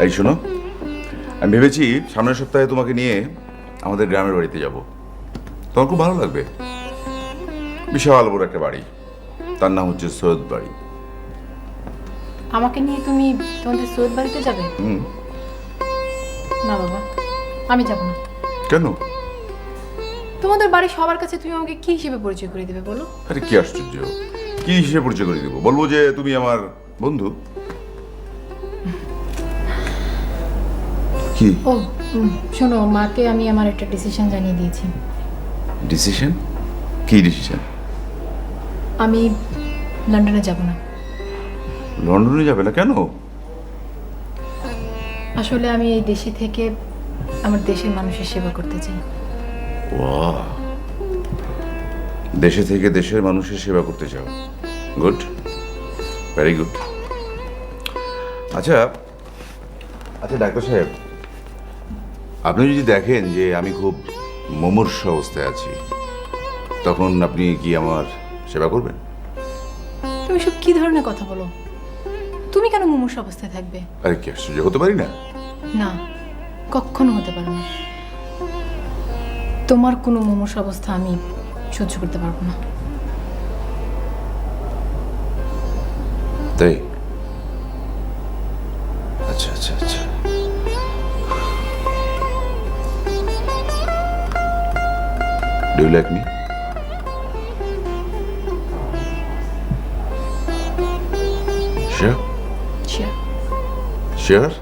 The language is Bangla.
এই শোনো, আমি ভেবেছি সামনের সপ্তাহে তোমাকে নিয়ে আমাদের গ্রামের বাড়িতে যাব। তোমার খুব ভালো লাগবে। বিশাল বড় একটা বাড়ি, তার নাম হচ্ছে সৈয়দ বাড়ি। আমাকে নিয়ে তুমি তোমাদের সৈয়দ বাড়িতে যাবে? হুম। না বাবা, আমি যাব না। কেন? তোমাদের বাড়ি সবার কাছে তুমি আমাকে কি হিসেবে পরিচয় করে দেবে বলো? আরে কি আশ্চর্য, কি হিসেবে পরিচয় করে দিব? বলবো যে তুমি আমার বন্ধু। কি ও শোনো, মাকে আমি আমার একটা ডিসিশন জানিয়ে দিয়েছি। ডিসিশন? কি ডিসিশন? আমি লন্ডনে যাব না। লন্ডনে যাবে না কেন? আসলে আমি এই দেশে থেকে আমার দেশের মানুষের সেবা করতে চাই। ওয়াও, দেশে থেকে দেশের মানুষের সেবা করতে চাও। Good, very good. আচ্ছা আচ্ছা ডাক্তার সাহেব, আপনি যদি দেখেন যে আমি খুব মুমূর্ষু অবস্থায় আছি, তখন আপনি কি আমার সেবা করবেন? তুমি সব কি ধরনের কথা বলো? তুমি কেন মুমূর্ষু অবস্থায় থাকবে? আরে কি আশ্চর্য, হতে পারি না? না, কখনো হতে পারে না। তোমার কোনো মুমূর্ষু অবস্থা আমি সহ্য করতে পারবো না। তাই? আচ্ছা আচ্ছা আচ্ছা। Do you like me? Sure? Sure. Sure?